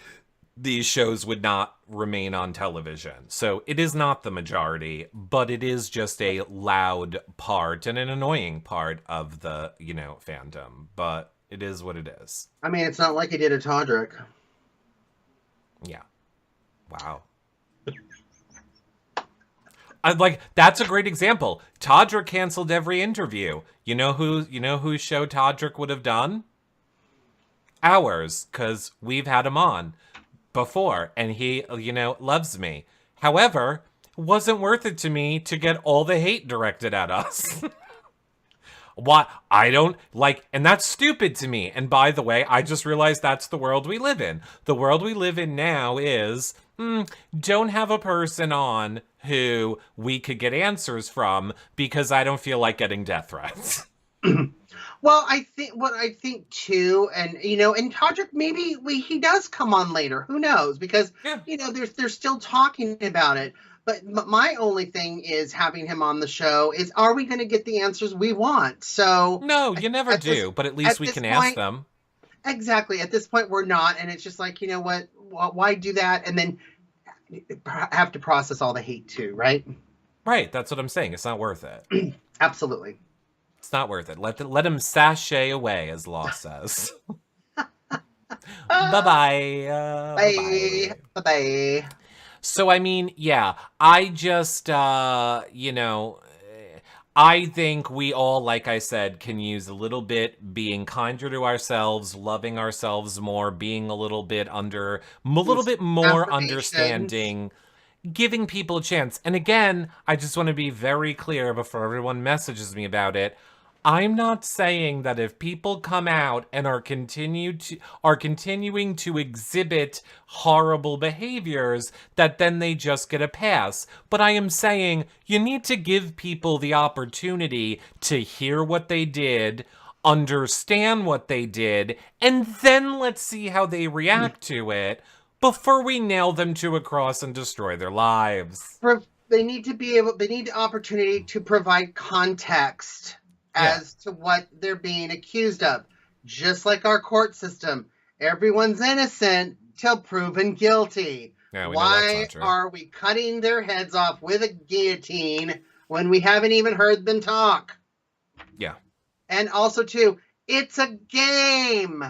these shows would not remain on television. So it is not the majority, but it is just a loud part and an annoying part of the, fandom. But it is what it is. I mean, it's not like he did a Todrick. Yeah. Wow. That's a great example. Todrick canceled every interview. You know whose show Todrick would have done? Ours, because we've had him on before, and he, loves me. However, it wasn't worth it to me to get all the hate directed at us. Why? I don't and that's stupid to me. And by the way, I just realized that's the world we live in. The world we live in now is, don't have a person on who we could get answers from because I don't feel like getting death threats. Well, I think too, and and Todrick, maybe he does come on later. Who knows? Because they're still talking about it. But my only thing is having him on the show is, are we going to get the answers we want? So no, you never do. But at least we can ask them. Exactly. At this point, we're not, and it's just like, you know what? Why do that? And then have to process all the hate too, right? Right. That's what I'm saying. It's not worth it. Absolutely. It's not worth it. Let him sashay away, as Law says. Bye-bye. Bye. Bye-bye. So, I mean, yeah, I just, I think we all, like I said, can use a little bit being kinder to ourselves, loving ourselves more, being a little bit more understanding, giving people a chance. And again, I just want to be very clear before everyone messages me about it. I'm not saying that if people come out and are continuing to exhibit horrible behaviors, that then they just get a pass. But I am saying you need to give people the opportunity to hear what they did, understand what they did, and then let's see how they react to it before we nail them to a cross and destroy their lives. They need the opportunity to provide context as to what they're being accused of. Just like our court system, everyone's innocent till proven guilty. Yeah, why are we cutting their heads off with a guillotine when we haven't even heard them talk? Yeah. And also, too, it's a game.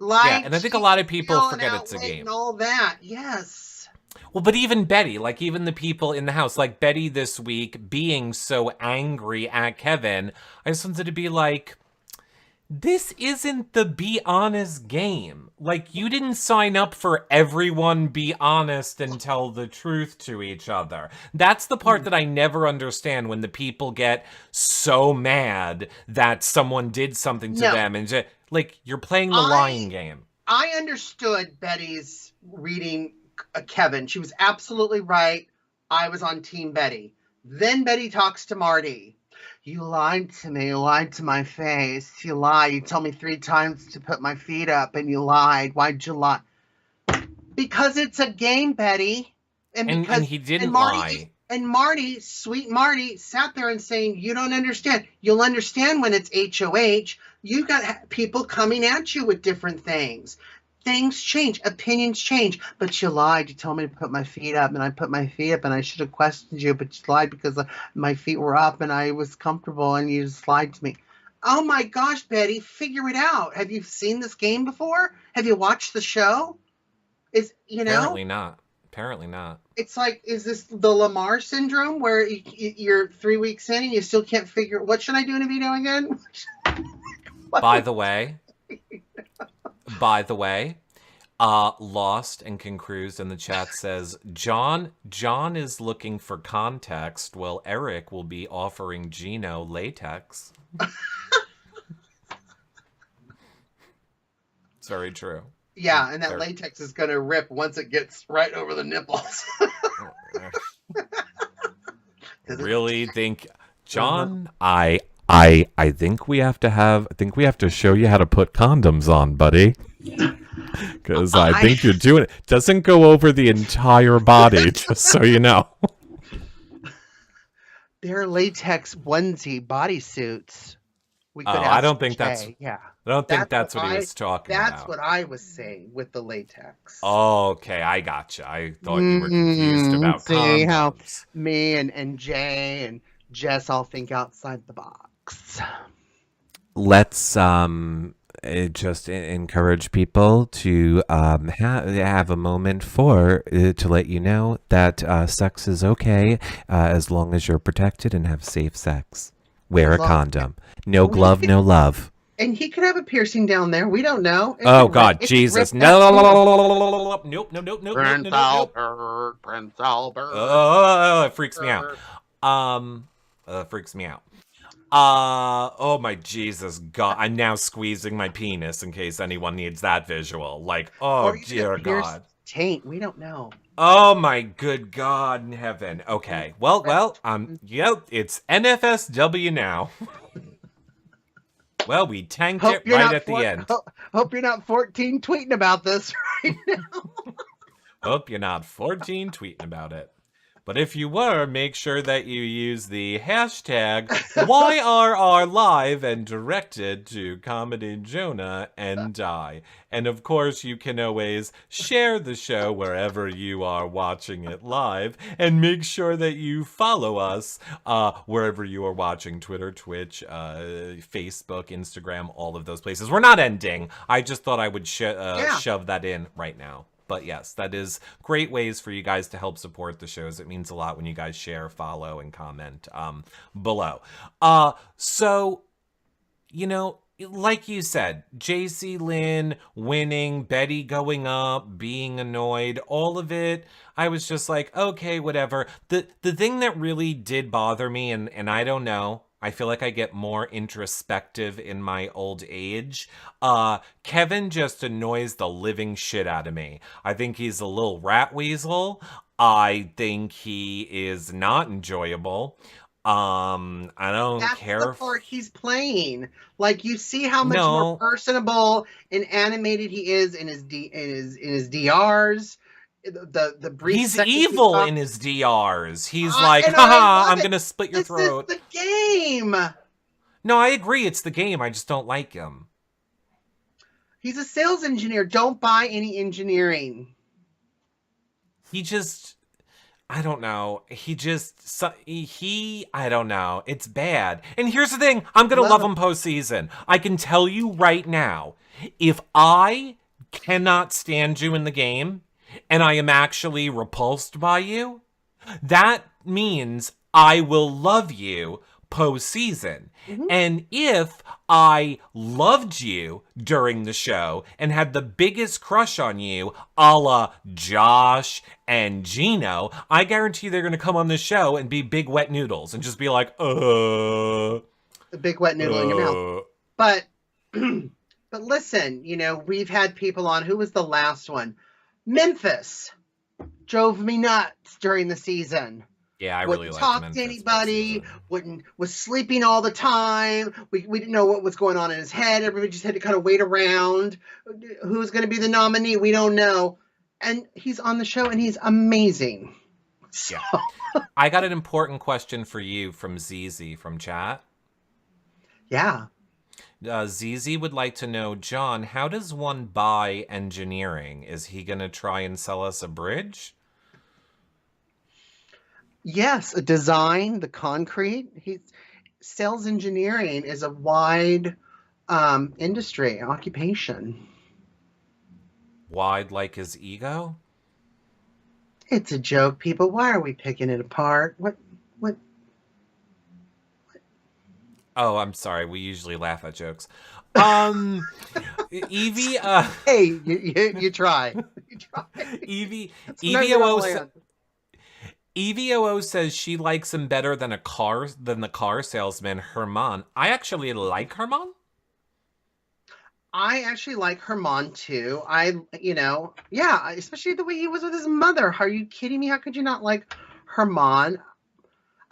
And I think a lot of people forget it's a game. And all that, yes. Well, but even Betty, like even the people in the house, like Betty this week being so angry at Kevin, I just wanted to be like, this isn't the be honest game. Like, you didn't sign up for everyone be honest and tell the truth to each other. That's the part that I never understand, when the people get so mad that someone did something to them. And like, you're playing the lying game. I understood Betty's reading Kevin. She was absolutely right. I was on Team Betty. Then Betty talks to Marty. You lied to me. You lied to my face. You lied. You told me 3 times to put my feet up, and you lied. Why'd you lie? Because it's a game, Betty. And he didn't lie. And Marty, sweet Marty, sat there and saying, you don't understand. You'll understand when it's HOH. You got people coming at you with different things. Things change. Opinions change. But you lied. You told me to put my feet up, and I put my feet up, and I should have questioned you, but you lied because my feet were up, and I was comfortable, and you just lied to me. Oh, my gosh, Betty, figure it out. Have you seen this game before? Have you watched the show? Apparently not. It's like, is this the Lamar syndrome where you're 3 weeks in and you still can't figure, what should I do in a video again? By the way, Lost and Can Cruise in the chat says, John is looking for context while Eric will be offering Gino latex. It's very true. Yeah, and that latex is going to rip once it gets right over the nipples. Really think, John, I think we have to show you how to put condoms on, buddy. Because I think you're doing it. Doesn't go over the entire body, just so you know. They're latex onesie bodysuits. I don't think that's what he was talking about. That's what I was saying with the latex. Oh, okay, I gotcha. I thought you were confused about condoms. How me and Jay and Jess all think outside the box. Let's just encourage people to have a moment to let you know that sex is okay as long as you're protected and have safe sex. Wear a condom. No glove, no love. And he could have a piercing down there. We don't know. Oh, God, Jesus. No. Nope. Prince Albert. Oh, it freaks me out. Oh, my Jesus, God. I'm now squeezing my penis in case anyone needs that visual. Like, oh, dear God. Taint. We don't know. Oh, my good God in heaven. Okay. Well, it's NFSW now. Well, we tanked it right at the end. Hope you're not 14 tweeting about this right now. Hope you're not 14 tweeting about it. But if you were, make sure that you use the hashtag YRRLive and direct it to Comedy Jonah and I. And of course, you can always share the show wherever you are watching it live. And make sure that you follow us wherever you are watching, Twitter, Twitch, Facebook, Instagram, all of those places. We're not ending. I just thought I would shove that in right now. But yes, that is great ways for you guys to help support the shows. It means a lot when you guys share, follow, and comment below. So, like you said, JC Lynn winning, Betty going up, being annoyed, all of it, I was just like, okay, whatever. The thing that really did bother me, and I don't know, I feel like I get more introspective in my old age. Kevin just annoys the living shit out of me. I think he's a little rat weasel. I think he is not enjoyable. I don't That's the care. part he's playing. Like, you see how much more No, personable and animated he is in his in his DRs. The brief he's seconds he evil talks. in his DRs. He's like, And I haha, love I'm it. gonna split your This is throat. the game. No, I agree. It's the game. I just don't like him. He's a sales engineer. Don't buy any engineering. He just, I don't know. I don't know. It's bad. And here's the thing. I'm going to love him postseason. I can tell you right now, if I cannot stand you in the game and I am actually repulsed by you, that means I will love you postseason. And if I loved you during the show and had the biggest crush on you, a la Josh and Gino, I guarantee they're going to come on the show and be big wet noodles and just be like, A big wet noodle in your mouth. But but listen, you know, we've had people on. Who was the last one? Memphis drove me nuts during the season. Yeah, I really wouldn't liked talk Memphis to anybody. postseason. Was sleeping all the time. We didn't know what was going on in his head. Everybody just had to kind of wait around. Who's going to be the nominee? We don't know. And he's on the show, and he's amazing. So, Yeah. I got an important question for you from ZZ from chat. yeah. ZZ would like to know, John, how does one buy engineering? Is he going to try and sell us a bridge? Yes, design, the concrete. Sales engineering is a wide industry, occupation. Wide like his ego? It's a joke, people. Why are we picking it apart? What? Oh, I'm sorry. We usually laugh at jokes. Evie, Hey, you try. You try. Evie, Sometimes it'll land. EVOO says she likes him better than the car salesman Herman. I actually like Herman. I actually like Herman too. Yeah, especially the way he was with his mother. Are you kidding me? How could you not like Herman?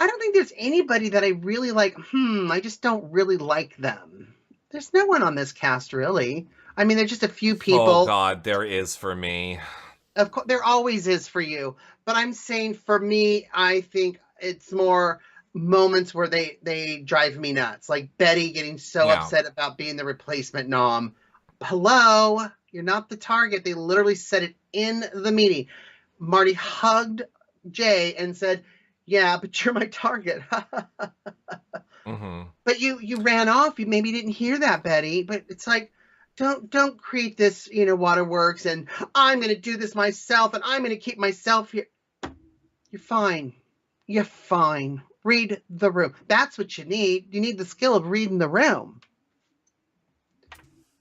I don't think there's anybody that I really like. I just don't really like them. There's no one on this cast, really. I mean, there's just a few people. Oh, God, there is for me. Of course, there always is for you. But I'm saying for me, I think it's more moments where they drive me nuts. Like Betty getting so upset about being the replacement nom. Hello, you're not the target. They literally said it in the meeting. Marty hugged Jay and said, yeah, but you're my target. Mm-hmm. But you ran off. You maybe didn't hear that, Betty. But it's like, don't create this, waterworks, and I'm going to do this myself, and I'm going to keep myself here. You're fine. You're fine. Read the room. That's what you need. You need the skill of reading the room.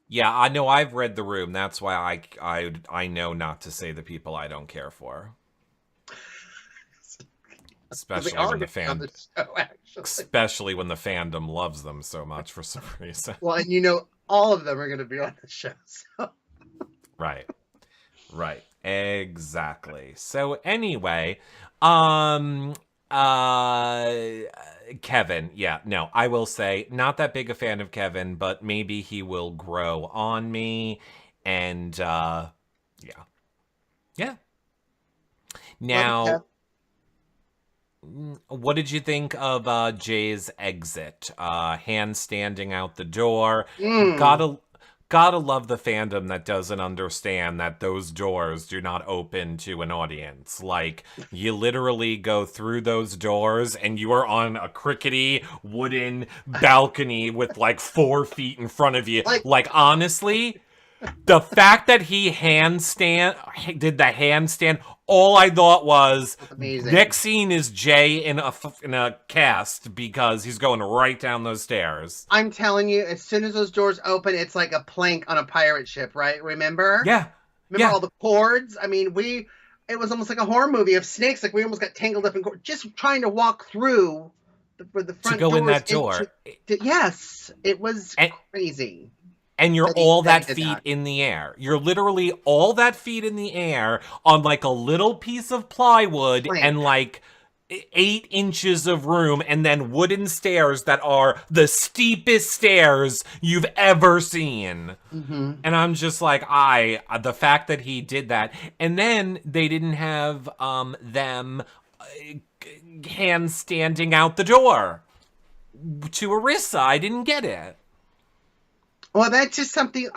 Yeah, I know. I've read the room. That's why I know not to say the people I don't care for. Especially when especially when the fandom loves them so much for some reason. Well, and all of them are going to be on the show. So. Right. Exactly. So anyway, Kevin, yeah, no, I will say not that big a fan of Kevin, but maybe he will grow on me, and yeah. Now, what did you think of Jay's exit? Hand standing out the door. Gotta love the fandom that doesn't understand that those doors do not open to an audience. Like, you literally go through those doors and you are on a crickety wooden balcony with like 4 feet in front of you. Like honestly, the fact that he did the handstand, all I thought was, amazing. Next scene is Jay in a cast because he's going right down those stairs. I'm telling you, as soon as those doors open, it's like a plank on a pirate ship, right? Remember? Yeah. Remember all the cords? I mean, it was almost like a horror movie of snakes. Like we almost got tangled up in cords, just trying to walk through for the To front go in doors that door. yes, it was And, crazy and you're that all he that did feet that. in the air. You're literally all that feet in the air on like a little piece of plywood Plank. and like 8 inches of room, and then wooden stairs that are the steepest stairs you've ever seen. Hmm. And I'm just like, the fact that he did that. And then they didn't have them hand standing out the door to Arissa. I didn't get it. Well, that's just something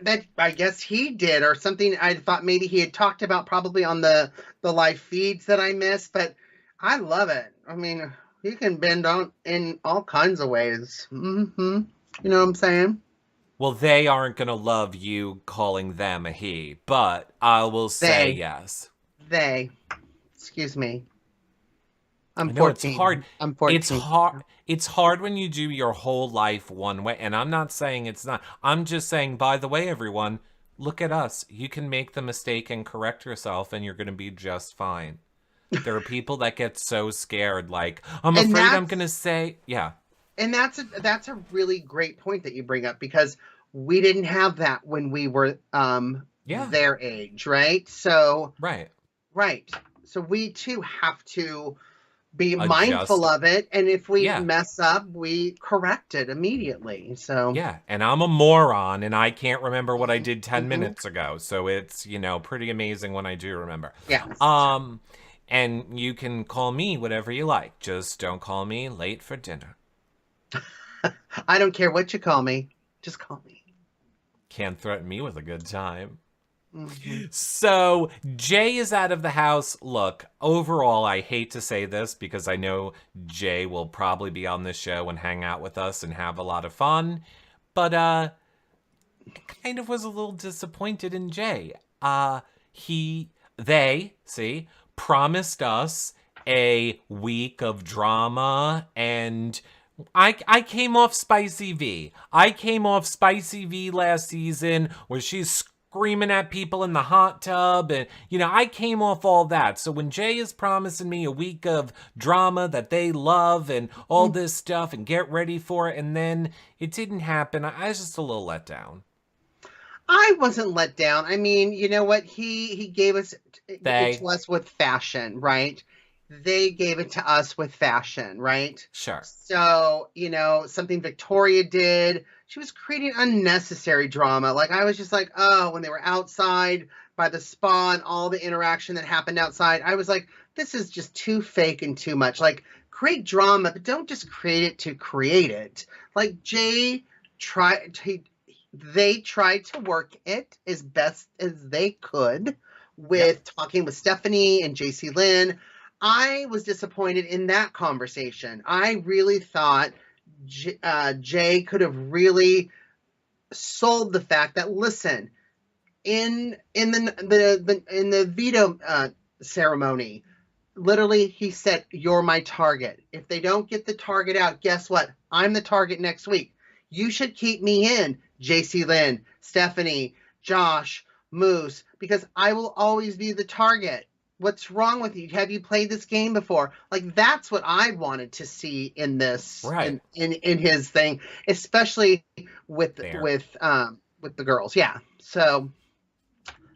that I guess he did, or something I thought maybe he had talked about probably on the live feeds that I missed. But I love it. I mean, you can bend on in all kinds of ways. You know what I'm saying? Well, they aren't going to love you calling them a he, but I will say They, yes. they. Excuse me. I'm I know it's 14. hard. I'm It's 14. hard. It's hard when you do your whole life one way. And I'm not saying it's not. I'm just saying, by the way, everyone, look at us. You can make the mistake and correct yourself, and you're going to be just fine. There are people that get so scared, like, I'm And afraid I'm that's going to say, yeah, that's a really great point that you bring up, because we didn't have that when we were yeah, their age, right? So right. right. So we too have to be mindful Adjust. of it, and if we Yeah. mess up, we correct it immediately. So Yeah, and I'm a moron, and I can't remember what I did 10 mhm. minutes ago. So it's, pretty amazing when I do remember. Yes. Um, and you can call me whatever you like. Just don't call me late for dinner. I don't care what you call me, just call me. Can't threaten me with a good time. Hmm. So Jay is out of the house. Look, overall, I hate to say this because I know Jay will probably be on this show and hang out with us and have a lot of fun. But kind of was a little disappointed in Jay. They promised us a week of drama, and I came off Spicy V. I came off Spicy V last season where she's screaming at people in the hot tub, and I came off all that. So when Jay is promising me a week of drama that they love and all this stuff and get ready for it, and then it didn't happen, I was just a little let down. I wasn't let down. I mean, you know what? He gave it They to us with fashion, right? They gave it to us with fashion, right? Sure. So, something Victoria did, she was creating unnecessary drama. Like, I was just like, oh, when they were outside by the spa and all the interaction that happened outside, I was like, this is just too fake and too much. Like, create drama, but don't just create it to create it. Like, they tried to work it as best as they could Yep. with talking with Stephanie and JC Lynn. I was disappointed in that conversation. I really thought Jay could have really sold the fact that, listen, in the veto ceremony, literally he said, "You're my target. If they don't get the target out, guess what? I'm the target next week. You should keep me in, JC Lynn, Stephanie, Josh, Moose, because I will always be the target. What's wrong with you? Have you played this game before?" Like, that's what I wanted to see in this, Right. in his thing, especially with There. with the girls. Yeah. So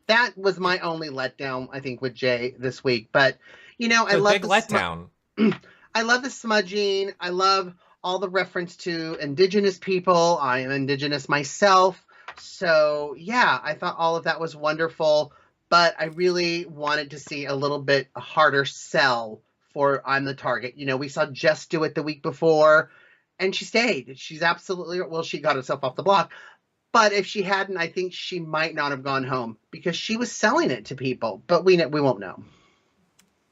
that was my only letdown, I think, with Jay this week. But I So love big letdown. I love the smudging. I love all the reference to Indigenous people. I am Indigenous myself. So, yeah, I thought all of that was wonderful. But I really wanted to see a little bit harder sell for I'm the target. We saw Jess do it the week before, and she stayed. She's absolutely, well, she got herself off the block. But if she hadn't, I think she might not have gone home because she was selling it to people. But we won't know.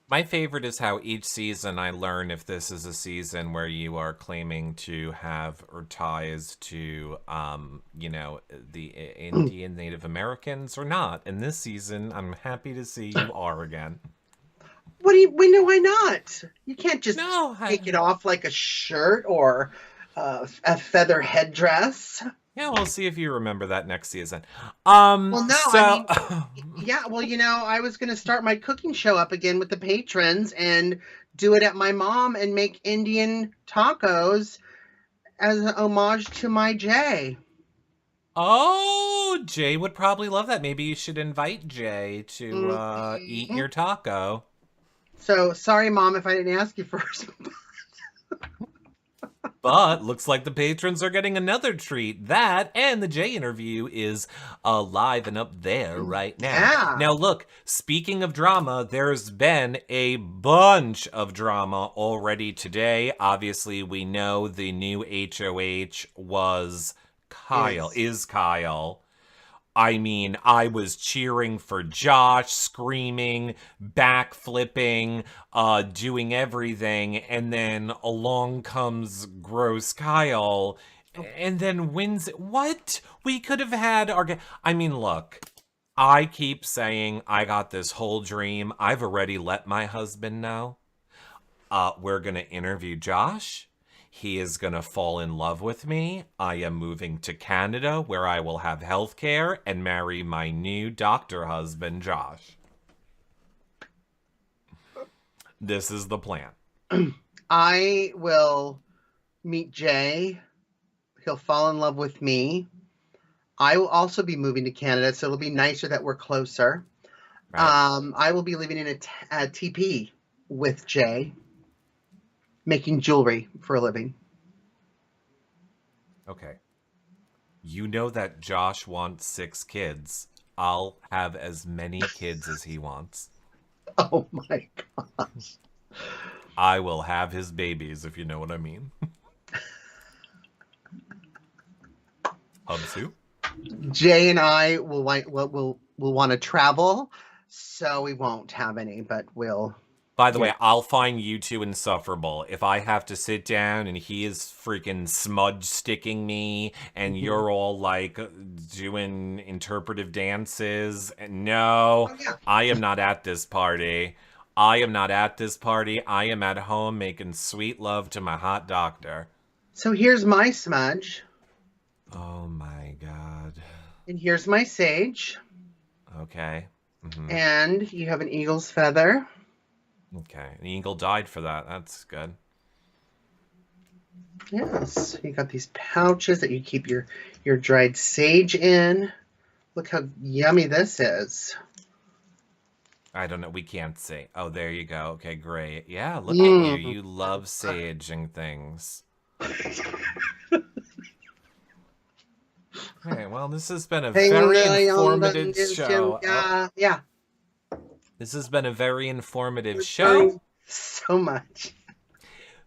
My favorite is how each season I learn if this is a season where you are claiming to have or ties to, the Indian Native Americans or not. And this season, I'm happy to see you are again. We know why not? You can't just No, take it off like a shirt or a feather headdress. yeah, we'll see if you remember that next season. Well, no, So, I mean, yeah, well, I was going to start my cooking show up again with the patrons, and do it at my mom and make Indian tacos as an homage to my Jay. Oh, Jay would probably love that. Maybe you should invite Jay to eat Mhm. your taco. So sorry, Mom, if I didn't ask you first. But looks like the patrons are getting another treat. That and the Jay interview is live and up there right now. Yeah. Now, look, speaking of drama, there's been a bunch of drama already today. Obviously, we know the new HOH was Kyle, is Kyle. I mean, I was cheering for Josh, screaming, backflipping, doing everything, and then along comes gross Kyle, and then wins it. What? We could have had our... I mean, look, I keep saying I got this whole dream. I've already let my husband know. We're going to interview Josh. He is going to fall in love with me. I am moving to Canada where I will have health care and marry my new doctor husband, Josh. This is the plan. I will meet Jay. He'll fall in love with me. I will also be moving to Canada, so it'll be nicer that we're closer. Right? I will be living in a TP with Jay, making jewelry for a living. Okay. You know that Josh wants 6 kids. I'll have as many kids as he wants. Oh my gosh. I will have his babies, if you know what I mean. Hubsu? Jay and I will want to travel, so we won't have any, but we'll. By the way, I'll find you two insufferable. If I have to sit down and he is freaking smudge sticking me and you're all like doing interpretive dances. No, Oh, yeah. I am not at this party. I am not at this party. I am at home making sweet love to my hot doctor. So here's my smudge, Oh my God. and here's my sage, Okay. and you have an eagle's feather. Okay. An eagle died for that. That's good. Yes, you got these pouches that you keep your dried sage in. Look how yummy this is. I don't know. We can't see. Oh, there you go. Okay, great. Yeah, look at you. You love saging things. Okay, well, this has been a very informative show. Yeah. This has been a very informative show. So much.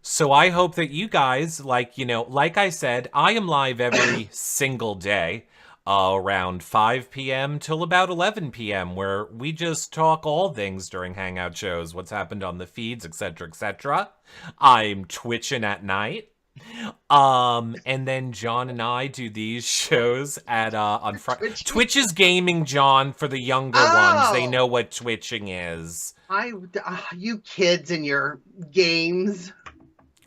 So I hope that you guys, like I said, I am live every single day around 5 p.m. till about 11 p.m. where we just talk all things during Hangout shows, what's happened on the feeds, etc., etc. I'm twitching at night. And then John and I do these shows at on Friday. Twitch is gaming, John, for the younger ones. They know what twitching is. You kids and your games.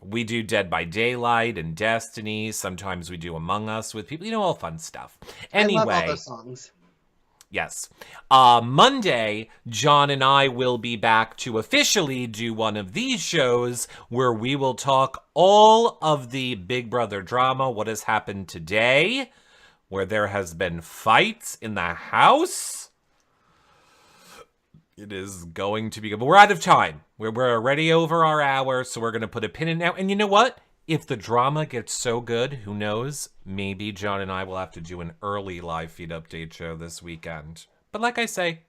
We do Dead by Daylight and Destiny. Sometimes we do Among Us with people. All fun stuff. Anyway. I love all those songs. Yes. Monday, John and I will be back to officially do one of these shows where we will talk all of the Big Brother drama, what has happened today, where there has been fights in the house. It is going to be good. But we're out of time. We're already over our hour, so we're going to put a pin in now. And you know what? If the drama gets so good, who knows? Maybe John and I will have to do an early live feed update show this weekend. But like I say,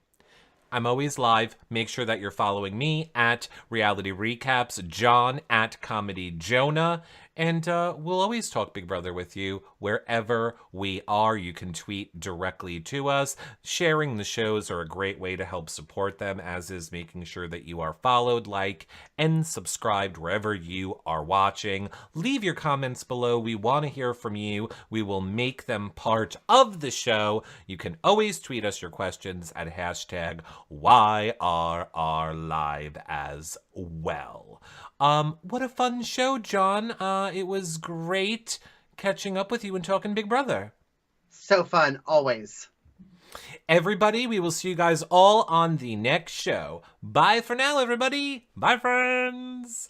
I'm always live. Make sure that you're following me at Reality Recaps, John at Comedy Jonah, and we'll always talk Big Brother with you wherever we are. You can tweet directly to us. Sharing the shows are a great way to help support them, as is making sure that you are followed, like, and subscribed wherever you are watching. Leave your comments below. We want to hear from you. We will make them part of the show. You can always tweet us your questions at hashtag YRRLive as well. What a fun show, John. It was great catching up with you and talking Big Brother. So fun, always. Everybody, we will see you guys all on the next show. Bye for now, everybody. Bye, friends.